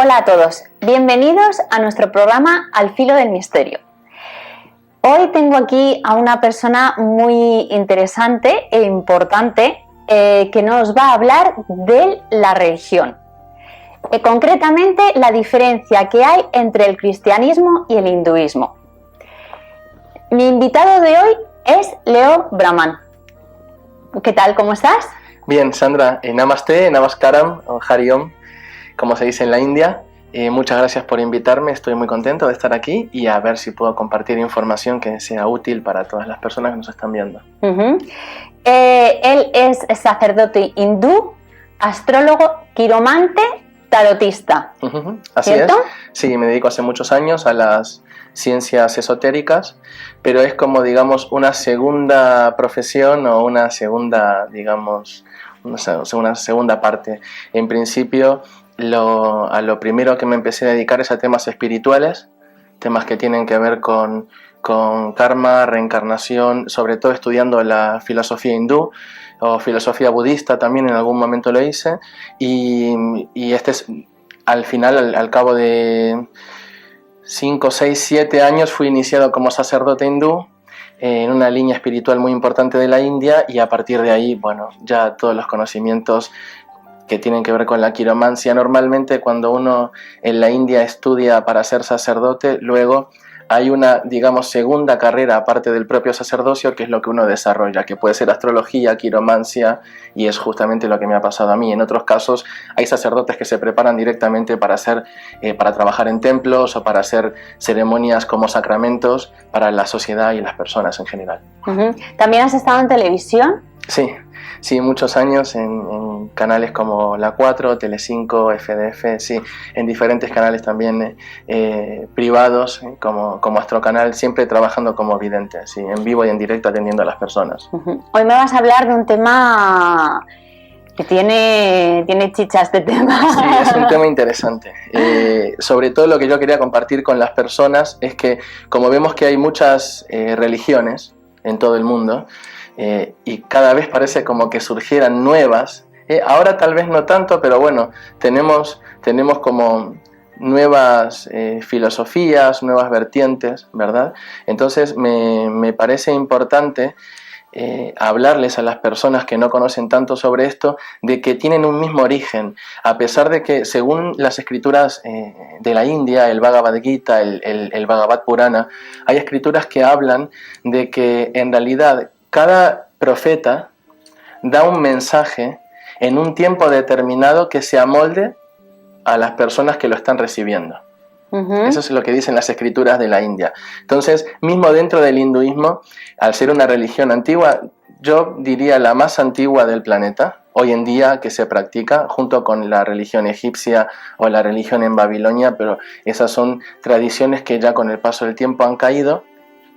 Hola a todos, bienvenidos a nuestro programa Al Filo del Misterio. Hoy tengo aquí a una persona muy interesante e importante que nos va a hablar de la religión. Concretamente, la diferencia que hay entre el cristianismo y el hinduismo. Mi invitado de hoy es Leo Brahman. ¿Qué tal? ¿Cómo estás? Bien, Sandra, Namaste, Namaskaram o Hari Om, como se dice en la India. Muchas gracias por invitarme, estoy muy contento de estar aquí y a ver si puedo compartir información que sea útil para todas las personas que nos están viendo. Él es sacerdote hindú, astrólogo, quiromante, tarotista. Así ¿cierto? es, sí, me dedico hace muchos años a las ciencias esotéricas, pero es como, digamos, una segunda profesión o una segunda, digamos, una segunda parte. En principio, a lo primero que me empecé a dedicar es a temas espirituales, temas que tienen que ver con karma, reencarnación, sobre todo estudiando la filosofía hindú o filosofía budista, también en algún momento lo hice, y este es, al final, al cabo de 5, 6, 7 años fui iniciado como sacerdote hindú en una línea espiritual muy importante de la India, y a partir de ahí, bueno, ya todos los conocimientos que tienen que ver con la quiromancia. Normalmente cuando uno en la India estudia para ser sacerdote, luego hay una, digamos, segunda carrera aparte del propio sacerdocio, que es lo que uno desarrolla, que puede ser astrología, quiromancia, y es justamente lo que me ha pasado a mí. En otros casos hay sacerdotes que se preparan directamente para trabajar en templos o para hacer ceremonias como sacramentos para la sociedad y las personas en general. ¿También has estado en televisión? Sí, muchos años en canales como La 4, Telecinco, FDF, sí, en diferentes canales también privados, como Astrocanal, siempre trabajando como vidente, sí, en vivo y en directo atendiendo a las personas. Hoy me vas a hablar de un tema que tiene chicha este tema. Sí, es un tema interesante. Sobre todo lo que yo quería compartir con las personas es que, como vemos que hay muchas religiones en todo el mundo, y cada vez parece como que surgieran nuevas, ahora tal vez no tanto, pero bueno, tenemos como nuevas filosofías, nuevas vertientes, ¿verdad? Entonces me parece importante hablarles a las personas que no conocen tanto sobre esto, de que tienen un mismo origen, a pesar de que según las escrituras de la India, el Bhagavad Gita, el Bhagavad Purana, hay escrituras que hablan de que en realidad cada profeta da un mensaje en un tiempo determinado que se amolde a las personas que lo están recibiendo. Eso es lo que dicen las escrituras de la India. Entonces, mismo dentro del hinduismo, al ser una religión antigua, yo diría la más antigua del planeta, hoy en día que se practica, junto con la religión egipcia o la religión en Babilonia, pero esas son tradiciones que ya con el paso del tiempo han caído,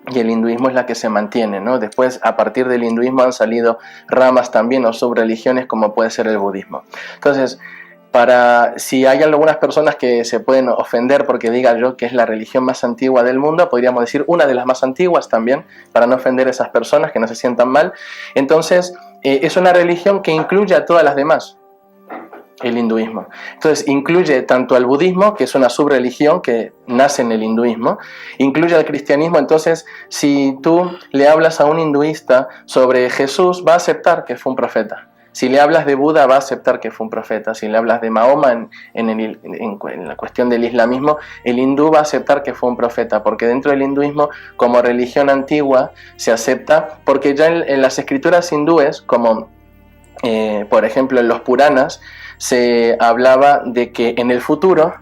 y el hinduismo es la que se mantiene, ¿no? Después, a partir del hinduismo han salido ramas también o subreligiones, como puede ser el budismo. Entonces, si hay algunas personas que se pueden ofender porque diga yo que es la religión más antigua del mundo, podríamos decir una de las más antiguas también, para no ofender a esas personas, que no se sientan mal. Entonces, es una religión que incluye a todas las demás, el hinduismo. Entonces, incluye tanto al budismo, que es una subreligión que nace en el hinduismo, incluye al cristianismo. Entonces, si tú le hablas a un hinduista sobre Jesús, va a aceptar que fue un profeta. Si le hablas de Buda, va a aceptar que fue un profeta. Si le hablas de Mahoma en la cuestión del islamismo, el hindú va a aceptar que fue un profeta, porque dentro del hinduismo, como religión antigua, se acepta, porque ya en las escrituras hindúes, como por ejemplo en los Puranas, se hablaba de que en el futuro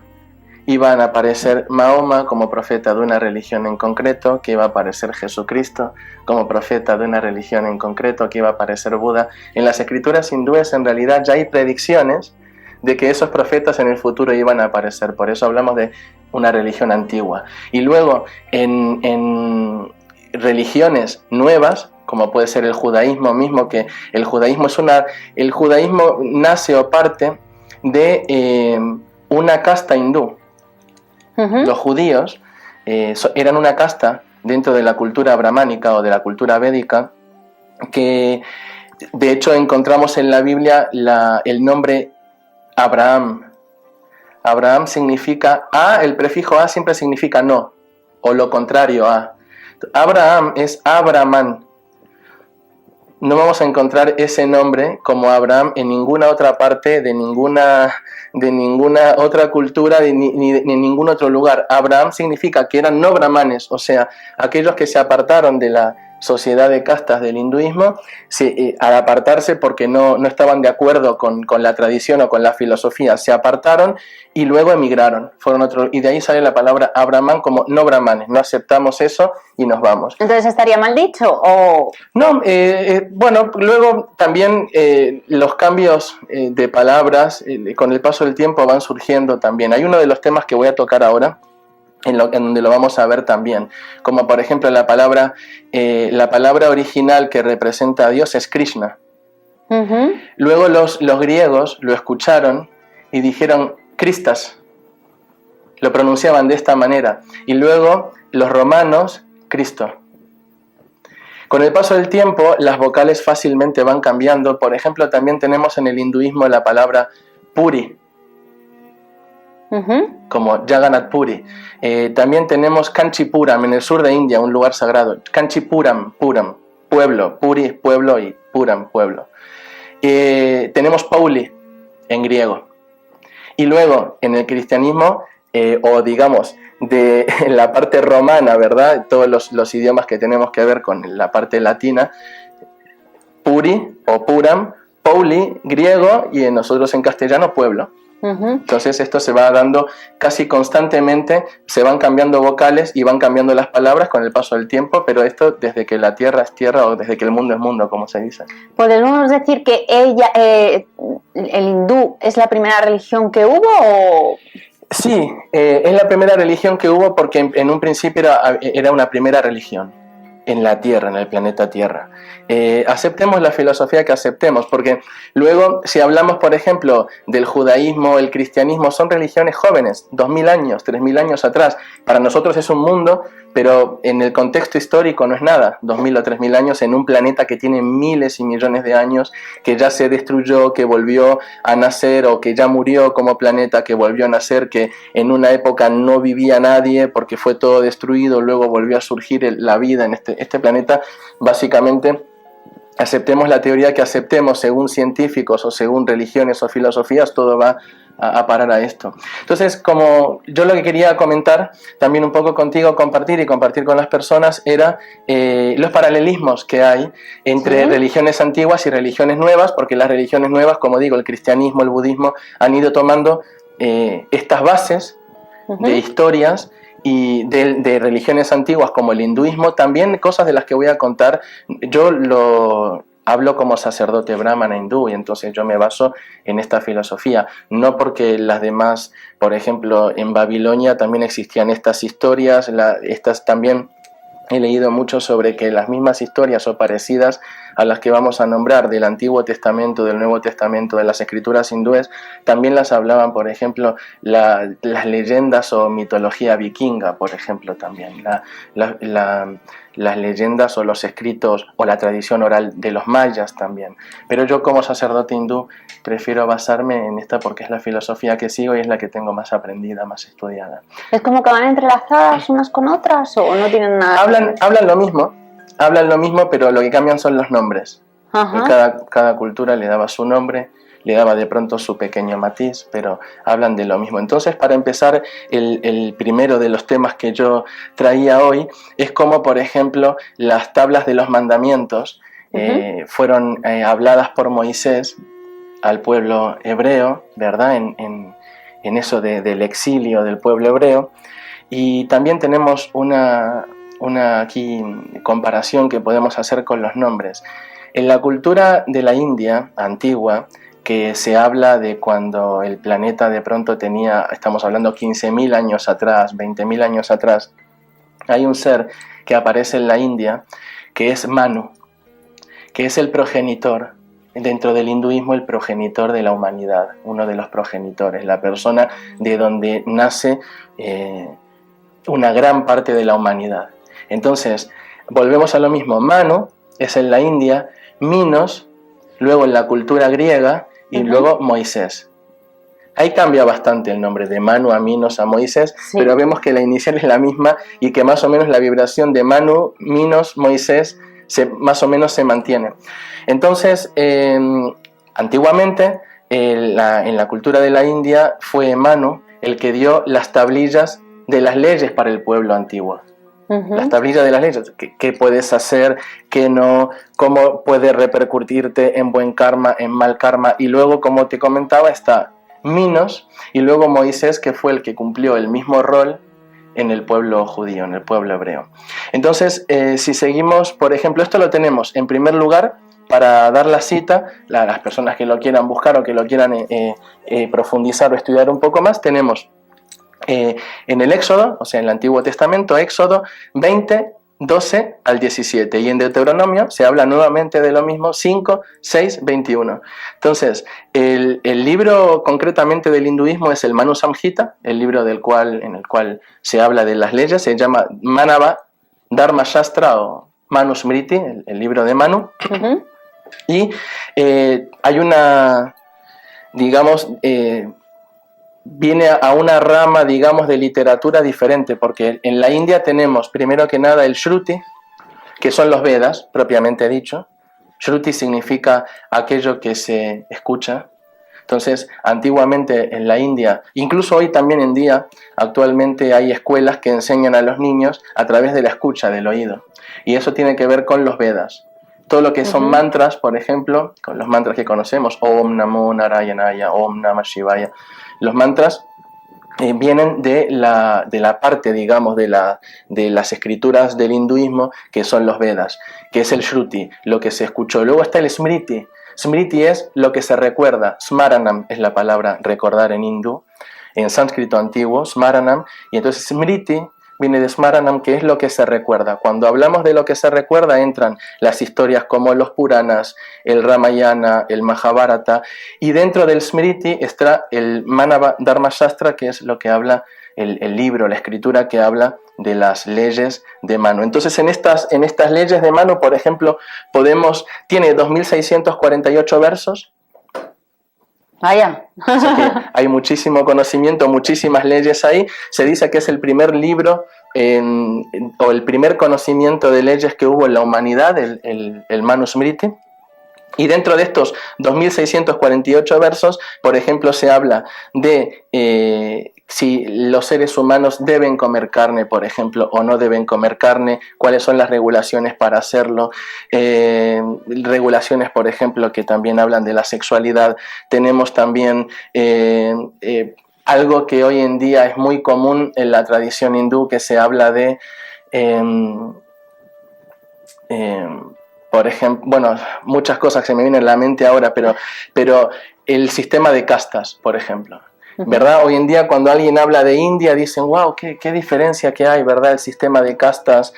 iban a aparecer Mahoma como profeta de una religión en concreto, que iba a aparecer Jesucristo como profeta de una religión en concreto, que iba a aparecer Buda. En las escrituras hindúes en realidad ya hay predicciones de que esos profetas en el futuro iban a aparecer, por eso hablamos de una religión antigua. Y luego en religiones nuevas, como puede ser el judaísmo mismo, que el judaísmo nace o parte de una casta hindú. Los judíos eran una casta dentro de la cultura brahmánica o de la cultura védica, que de hecho encontramos en la Biblia el nombre Abraham, Abraham significa A, el prefijo A siempre significa no, o lo contrario a. Abraham es Abraman. No vamos a encontrar ese nombre como Abraham en ninguna otra parte de ninguna otra cultura ni en ningún otro lugar. Abraham significa que eran no brahmanes, o sea, aquellos que se apartaron de la sociedad de castas del hinduismo, al apartarse porque no estaban de acuerdo con la tradición o con la filosofía, se apartaron y luego emigraron. Y de ahí sale la palabra Abraham como no brahmanes, no aceptamos eso y nos vamos. Entonces, ¿estaría mal dicho? ¿O? No, bueno, luego también los cambios de palabras con el paso del tiempo van surgiendo también. Hay uno de los temas que voy a tocar ahora, en donde lo vamos a ver también, como por ejemplo la palabra original que representa a Dios es Krishna. Uh-huh. Luego los griegos lo escucharon y dijeron Christas, lo pronunciaban de esta manera, y luego los romanos Cristo. Con el paso del tiempo las vocales fácilmente van cambiando. Por ejemplo, también tenemos en el hinduismo la palabra Puri, uh-huh, como Jagannath Puri. También tenemos Kanchipuram en el sur de India, un lugar sagrado. Kanchipuram, Puram, pueblo. Puri es pueblo y Puram, pueblo. Tenemos Pauli en griego. Y luego en el cristianismo, o digamos de la parte romana, ¿verdad? Todos los idiomas que tenemos que ver con la parte latina, Puri o Puram, Pauli, griego, y nosotros en castellano, pueblo. uh-huh. Entonces esto se va dando casi constantemente, se van cambiando vocales y van cambiando las palabras con el paso del tiempo, pero esto desde que la tierra es tierra o desde que el mundo es mundo, como se dice. ¿Podemos decir que el hindú es la primera religión que hubo o...? Sí, es la primera religión que hubo porque en un principio era una primera religión en la Tierra, en el planeta Tierra. Aceptemos la filosofía que aceptemos, porque luego si hablamos, por ejemplo, del judaísmo, el cristianismo, son religiones jóvenes, 2000 años, 3000 años atrás. Para nosotros es un mundo, pero en el contexto histórico no es nada, 2000 o 3000 años en un planeta que tiene miles y millones de años, que ya se destruyó, que volvió a nacer, o que ya murió como planeta, que volvió a nacer, que en una época no vivía nadie porque fue todo destruido, luego volvió a surgir la vida en este planeta. Básicamente, aceptemos la teoría que aceptemos, según científicos o según religiones o filosofías, todo va a parar a esto. Entonces, como yo lo que quería comentar también un poco contigo, compartir con las personas, era los paralelismos que hay entre religiones antiguas y religiones nuevas, porque las religiones nuevas, como digo, el cristianismo, el budismo, han ido tomando estas bases de historias y de religiones antiguas como el hinduismo, también cosas de las que voy a contar. Yo lo hablo como sacerdote brahmana hindú y entonces yo me baso en esta filosofía, no porque las demás, por ejemplo, en Babilonia también existían estas historias, estas también he leído mucho sobre que las mismas historias o parecidas a las que vamos a nombrar del Antiguo Testamento, del Nuevo Testamento, de las escrituras hindúes, también las hablaban, por ejemplo, las leyendas o mitología vikinga, por ejemplo, también, las leyendas o los escritos o la tradición oral de los mayas también. Pero yo como sacerdote hindú prefiero basarme en esta porque es la filosofía que sigo y es la que tengo más aprendida, más estudiada. ¿Es como que van entrelazadas unas con otras o no tienen nada? Hablan lo mismo, pero lo que cambian son los nombres. Cada cultura le daba su nombre, le daba de pronto su pequeño matiz, pero hablan de lo mismo. Entonces, para empezar, el primero de los temas que yo traía hoy es como, por ejemplo, las tablas de los mandamientos fueron habladas por Moisés al pueblo hebreo, ¿verdad? En eso del exilio del pueblo hebreo. Y también tenemos una aquí comparación que podemos hacer con los nombres. En la cultura de la India antigua, que se habla de cuando el planeta de pronto tenía, estamos hablando 15.000 años atrás, 20.000 años atrás, hay un ser que aparece en la India que es Manu, que es el progenitor, dentro del hinduismo el progenitor de la humanidad, uno de los progenitores, la persona de donde nace una gran parte de la humanidad. Entonces, volvemos a lo mismo, Manu es en la India, Minos, luego en la cultura griega y luego Moisés. ahí cambia bastante el nombre, de Manu a Minos a Moisés, sí, pero vemos que la inicial es la misma y que más o menos la vibración de Manu, Minos, Moisés más o menos se mantiene. Entonces, antiguamente, en la cultura de la India, fue Manu el que dio las tablillas de las leyes para el pueblo antiguo. Las tablillas de las leyes, qué puedes hacer, qué no, cómo puede repercutirte en buen karma, en mal karma, y luego, como te comentaba, está Minos, y luego Moisés, que fue el que cumplió el mismo rol en el pueblo judío, en el pueblo hebreo. Entonces, si seguimos, por ejemplo, esto lo tenemos en primer lugar para dar la cita, las personas que lo quieran buscar o que lo quieran profundizar o estudiar un poco más, tenemos en el Éxodo, o sea, en el Antiguo Testamento, Éxodo 20, 12 al 17, y en Deuteronomio se habla nuevamente de lo mismo, 5, 6, 21. Entonces, el libro concretamente del hinduismo es el Manu Samhita, el libro en el cual se habla de las leyes, se llama Manava Dharma Shastra o Manu Smriti, el libro de Manu, y hay una, digamos, viene a una rama, digamos, de literatura diferente, porque en la India tenemos, primero que nada, el Shruti, que son los Vedas, propiamente dicho. Shruti significa aquello que se escucha. Entonces, antiguamente en la India, incluso hoy también en día, actualmente hay escuelas que enseñan a los niños a través de la escucha, del oído. Y eso tiene que ver con los Vedas. Todo lo que son mantras, por ejemplo, con los mantras que conocemos, Om Namo Narayanaya, Om Namah Shivaya. Los mantras vienen de la parte, digamos, de las escrituras del hinduismo, que son los Vedas, que es el Shruti, lo que se escuchó. Luego está el Smriti. Smriti es lo que se recuerda. Smaranam es la palabra recordar en hindú, en sánscrito antiguo, Smaranam. Y entonces Smriti viene de Smaranam, que es lo que se recuerda. Cuando hablamos de lo que se recuerda, entran las historias como los Puranas, el Ramayana, el Mahabharata, y dentro del Smriti está el Manava Dharma Shastra, que es lo que habla el libro, la escritura que habla de las leyes de Manu. Entonces, en estas leyes de Manu, por ejemplo, tiene 2648 versos. Vaya. O sea que hay muchísimo conocimiento, muchísimas leyes ahí. Se dice que es el primer libro o el primer conocimiento de leyes que hubo en la humanidad, el Manu Smriti. Y dentro de estos 2648 versos, por ejemplo, se habla de si los seres humanos deben comer carne, por ejemplo, o no deben comer carne, cuáles son las regulaciones para hacerlo, regulaciones, por ejemplo, que también hablan de la sexualidad. Tenemos también algo que hoy en día es muy común en la tradición hindú, que se habla de por ejemplo, bueno, muchas cosas que se me vienen a la mente ahora, pero el sistema de castas, por ejemplo, ¿verdad? Hoy en día cuando alguien habla de India dicen, wow, qué diferencia que hay, ¿verdad? El sistema de castas,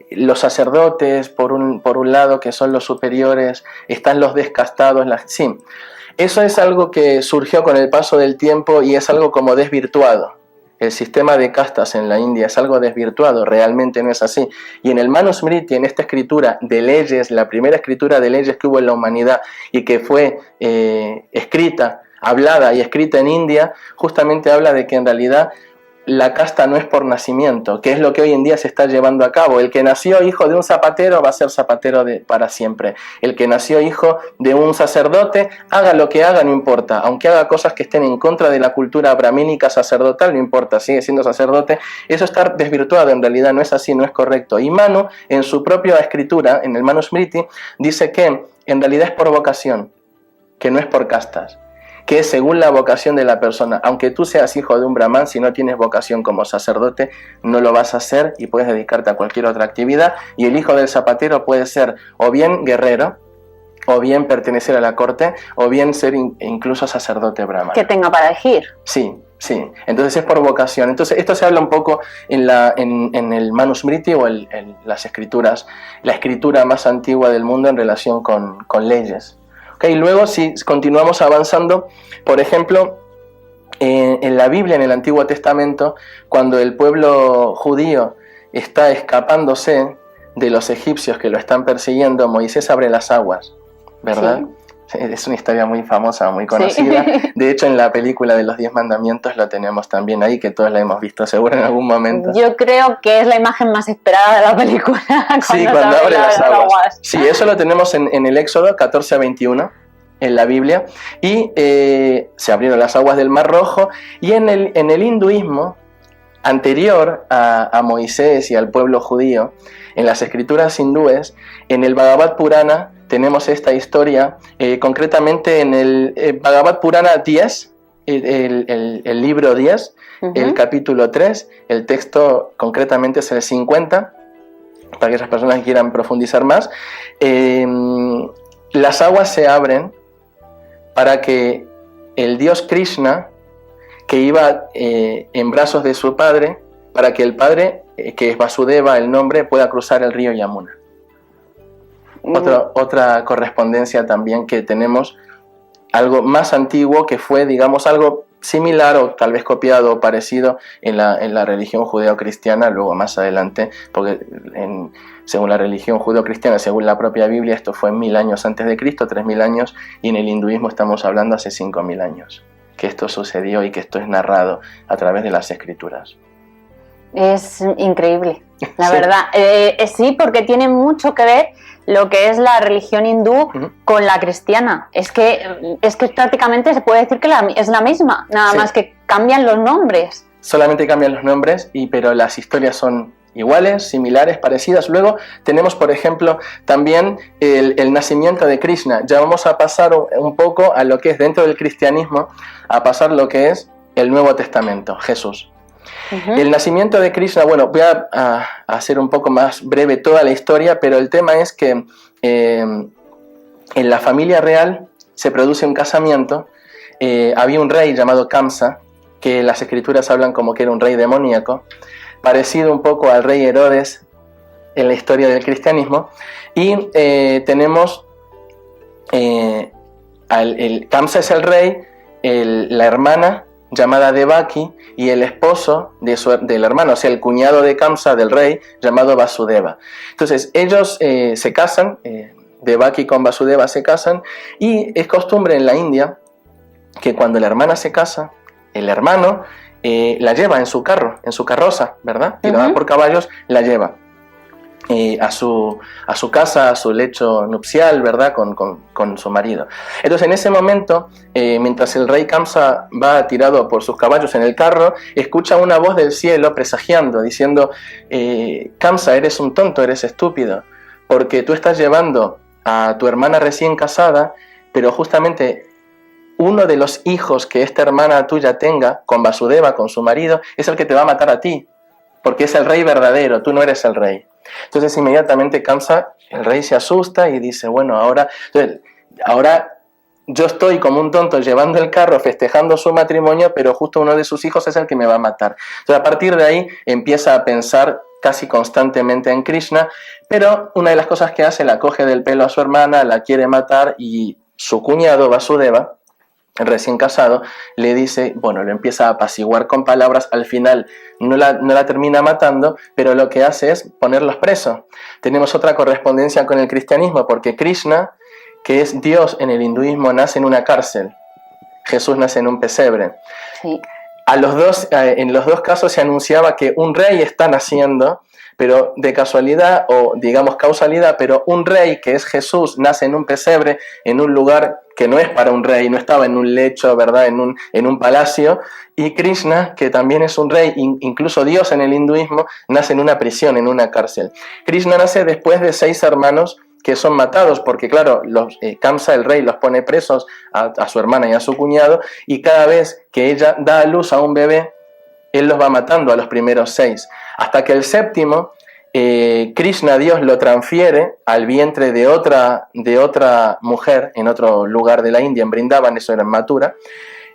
los sacerdotes por un lado, que son los superiores, están los descastados, sí. Eso es algo que surgió con el paso del tiempo y es algo como desvirtuado. El sistema de castas en la India es algo desvirtuado, realmente no es así. Y en el Manu Smriti, en esta escritura de leyes, la primera escritura de leyes que hubo en la humanidad y que fue escrita, hablada y escrita en India, justamente habla de que en realidad la casta no es por nacimiento, que es lo que hoy en día se está llevando a cabo. El que nació hijo de un zapatero va a ser zapatero para siempre. El que nació hijo de un sacerdote, haga lo que haga, no importa. Aunque haga cosas que estén en contra de la cultura brahmínica sacerdotal, no importa, sigue siendo sacerdote. Eso está desvirtuado, en realidad no es así, no es correcto. Y Manu, en su propia escritura, en el Manu Smriti, dice que en realidad es por vocación, que no es por castas, que es según la vocación de la persona. Aunque tú seas hijo de un brahman, si no tienes vocación como sacerdote, no lo vas a hacer y puedes dedicarte a cualquier otra actividad. Y el hijo del zapatero puede ser o bien guerrero, o bien pertenecer a la corte, o bien ser incluso sacerdote brahman. Que tenga para elegir. Sí. Entonces es por vocación. Entonces esto se habla un poco en el Manu Smriti o en las escrituras, la escritura más antigua del mundo en relación con leyes. Okay, luego, si continuamos avanzando, por ejemplo, en la Biblia, en el Antiguo Testamento, cuando el pueblo judío está escapándose de los egipcios que lo están persiguiendo, Moisés abre las aguas, ¿verdad? Es una historia muy famosa, muy conocida. Sí. De hecho, en la película de los 10 mandamientos lo tenemos también ahí, que todos la hemos visto seguro en algún momento. Yo creo que es la imagen más esperada de la película. Cuando abre las aguas. Sí, eso lo tenemos en el Éxodo 14 a 21, en la Biblia. Y se abrieron las aguas del Mar Rojo. Y en el hinduismo, anterior a Moisés y al pueblo judío, en las escrituras hindúes, en el Bhagavad Purana, tenemos esta historia, concretamente en el Bhagavad Purana 10, el libro 10, el capítulo 3, el texto concretamente es el 50, para aquellas personas que quieran profundizar más. Las aguas se abren para que el dios Krishna, que iba en brazos de su padre, para que el padre, que es Vasudeva el nombre, pueda cruzar el río Yamuna. Otra correspondencia también que tenemos, algo más antiguo que fue, digamos, algo similar o tal vez copiado o parecido en la religión judeo-cristiana, luego más adelante, porque según la religión judeo-cristiana, según la propia Biblia, esto fue 1000 años antes de Cristo, 3000 años, y en el hinduismo estamos hablando hace 5000 años, que esto sucedió y que esto es narrado a través de las escrituras. Es increíble, la verdad. Sí, porque tiene mucho que ver lo que es la religión hindú con la cristiana. Es que prácticamente se puede decir que es la misma, nada más que cambian los nombres. Solamente cambian los nombres, pero las historias son iguales, similares, parecidas. Luego tenemos, por ejemplo, también el nacimiento de Krishna. Ya vamos a pasar un poco a lo que es dentro del cristianismo, a pasar lo que es el Nuevo Testamento, Jesús. El nacimiento de Krishna, bueno, voy a hacer un poco más breve toda la historia, pero el tema es que en la familia real se produce un casamiento. Había un rey llamado Kamsa, que las escrituras hablan como que era un rey demoníaco, parecido un poco al rey Herodes en la historia del cristianismo, y tenemos Kamsa es el rey, la hermana llamada Devaki, y el esposo del hermano, o sea, el cuñado de Kamsa, del rey, llamado Vasudeva. Entonces, ellos se casan, Devaki con Vasudeva se casan, y es costumbre en la India que cuando la hermana se casa, el hermano la lleva en su carro, en su carroza, ¿verdad? Tirada por caballos, la lleva a su casa, a su lecho nupcial, ¿verdad? Con su marido. Entonces, en ese momento, mientras el rey Kamsa va tirado por sus caballos en el carro, escucha una voz del cielo presagiando, diciendo: Kamsa, eres un tonto, eres estúpido, porque tú estás llevando a tu hermana recién casada, pero justamente uno de los hijos que esta hermana tuya tenga, con Vasudeva, con su marido, es el que te va a matar a ti, porque es el rey verdadero, tú no eres el rey. Entonces inmediatamente Kamsa, el rey, se asusta y dice: bueno, ahora yo estoy como un tonto llevando el carro, festejando su matrimonio, pero justo uno de sus hijos es el que me va a matar. Entonces, a partir de ahí empieza a pensar casi constantemente en Krishna, pero una de las cosas que hace, la coge del pelo a su hermana, la quiere matar, y su cuñado Vasudeva, recién casado, le dice, bueno, lo empieza a apaciguar con palabras. Al final no la termina matando, pero lo que hace es ponerlos presos. Tenemos otra correspondencia con el cristianismo, porque Krishna, que es Dios en el hinduismo, nace en una cárcel. Jesús nace en un pesebre. Sí. En los dos casos se anunciaba que un rey está naciendo, pero de casualidad, o digamos causalidad, pero un rey, que es Jesús, nace en un pesebre, en un lugar que no es para un rey, no estaba en un lecho, ¿verdad?, en un palacio. Y Krishna, que también es un rey, incluso Dios en el hinduismo, nace en una prisión, en una cárcel. Krishna nace después de 6 hermanos que son matados, porque claro, Kamsa, el rey, los pone presos a su hermana y a su cuñado, y cada vez que ella da a luz a un bebé, él los va matando a los primeros 6, hasta que el 7º, Krishna, Dios, lo transfiere al vientre de otra mujer en otro lugar de la India, en Vrindavan, eso era en Mathura,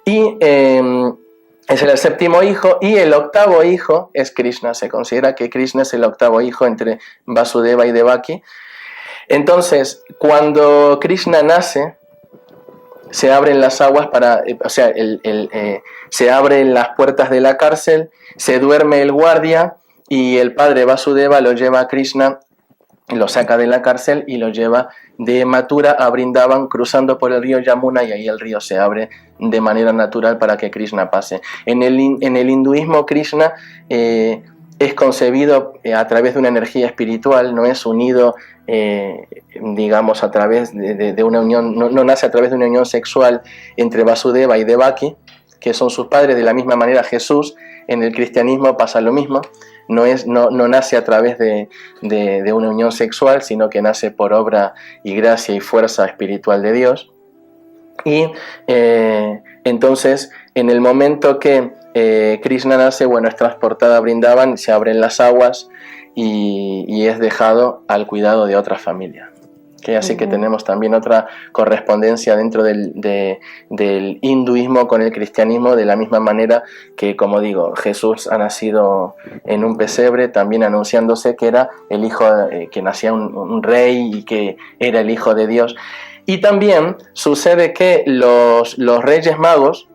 y ese era el 7º hijo, y el 8º hijo es Krishna. Se considera que Krishna es el 8º hijo entre Vasudeva y Devaki. Entonces, cuando Krishna nace, se abren las aguas se abren las puertas de la cárcel, se duerme el guardia, y el padre Vasudeva lo lleva a Krishna lo saca de la cárcel y lo lleva de Mathura a Vrindavan, cruzando por el río Yamuna, y ahí el río se abre de manera natural para que Krishna pase. En el hinduismo, Krishna es concebido a través de una energía espiritual, no es unido, digamos, a través de una unión, no nace a través de una unión sexual entre Vasudeva y Devaki, que son sus padres. De la misma manera Jesús en el cristianismo pasa lo mismo. No nace a través de una unión sexual, sino que nace por obra y gracia y fuerza espiritual de Dios. Y entonces, en el momento que Krishna nace, bueno, es transportado a Vrindavan, se abren las aguas y es dejado al cuidado de otra familia. Así que tenemos también otra correspondencia dentro del hinduismo con el cristianismo, de la misma manera que, como digo, Jesús ha nacido en un pesebre, también anunciándose que era el hijo, que nacía un rey y que era el hijo de Dios. Y también sucede que los Reyes Magos,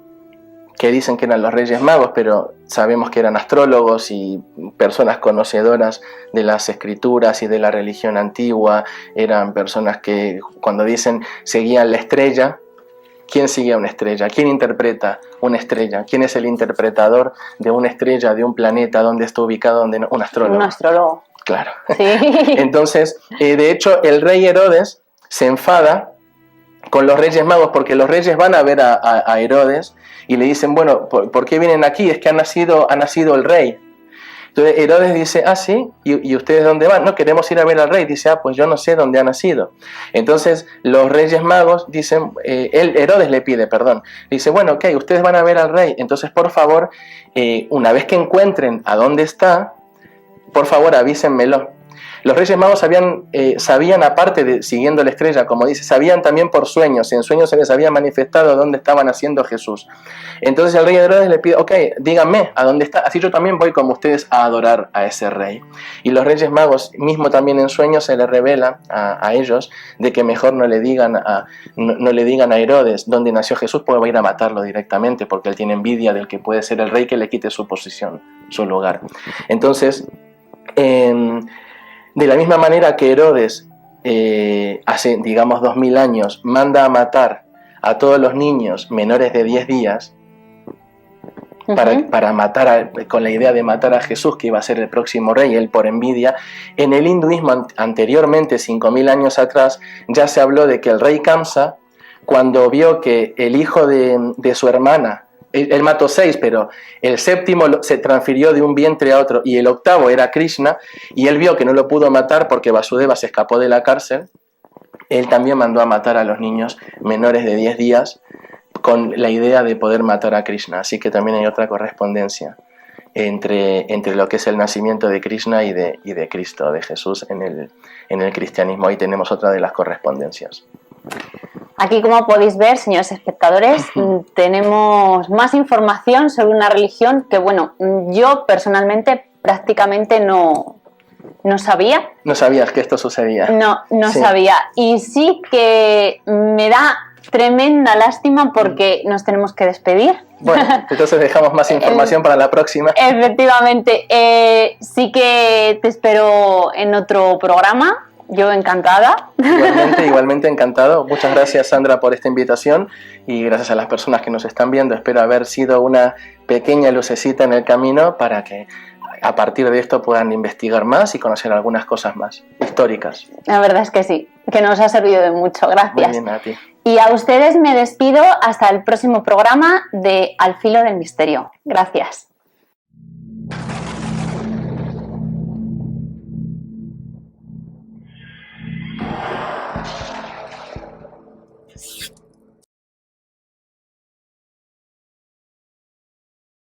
que dicen que eran los Reyes Magos, pero sabemos que eran astrólogos y personas conocedoras de las escrituras y de la religión antigua, eran personas que cuando dicen seguían la estrella, ¿quién sigue a una estrella? ¿Quién interpreta una estrella? ¿Quién es el interpretador de una estrella, de un planeta? ¿Dónde está ubicado? Un astrólogo. Un astrólogo. Claro. Sí. Entonces, de hecho, el rey Herodes se enfada con los Reyes Magos, porque los reyes van a ver a Herodes y le dicen, bueno, ¿por qué vienen aquí? Es que ha nacido el rey. Entonces Herodes dice, sí, ¿y ustedes dónde van? No, queremos ir a ver al rey. Dice, pues yo no sé dónde ha nacido. Entonces los Reyes Magos dicen, Herodes le pide perdón. Dice, bueno, ok, ustedes van a ver al rey. Entonces, por favor, una vez que encuentren a dónde está, por favor avísenmelo. Los Reyes Magos sabían, aparte de siguiendo la estrella, como dice, sabían también por sueños. En sueños se les había manifestado dónde estaba naciendo Jesús. Entonces el rey Herodes le pide, ok, díganme a dónde está, así yo también voy como ustedes a adorar a ese rey. Y los Reyes Magos, mismo también en sueños, se les revela a ellos de que mejor no le digan a Herodes dónde nació Jesús, porque va a ir a matarlo directamente, porque él tiene envidia del que puede ser el rey que le quite su posición, su lugar. Entonces, de la misma manera que Herodes hace, digamos, 2000 años, manda a matar a todos los niños menores de 10 días para matar, con la idea de matar a Jesús, que iba a ser el próximo rey, él por envidia. En el hinduismo anteriormente, 5000 años atrás, ya se habló de que el rey Kamsa, cuando vio que el hijo de su hermana, él mató 6, pero el 7º se transfirió de un vientre a otro y el 8º era Krishna, y él vio que no lo pudo matar porque Vasudeva se escapó de la cárcel. Él también mandó a matar a los niños menores de 10 días con la idea de poder matar a Krishna. Así que también hay otra correspondencia entre lo que es el nacimiento de Krishna y de Cristo, de Jesús en el cristianismo. Ahí tenemos otra de las correspondencias. Aquí, como podéis ver, señores espectadores, tenemos más información sobre una religión que, bueno, yo personalmente prácticamente no sabía. ¿No sabías que esto sucedía? No sabía. Y sí que me da tremenda lástima porque nos tenemos que despedir. Bueno, entonces dejamos más información para la próxima. Efectivamente. Sí que te espero en otro programa. Yo encantada. Igualmente encantado. Muchas gracias, Sandra, por esta invitación, y gracias a las personas que nos están viendo. Espero haber sido una pequeña lucecita en el camino para que a partir de esto puedan investigar más y conocer algunas cosas más históricas. La verdad es que sí, que nos ha servido de mucho. Gracias. Muy bien, a ti. Y a ustedes me despido hasta el próximo programa de Al Filo del Misterio. Gracias.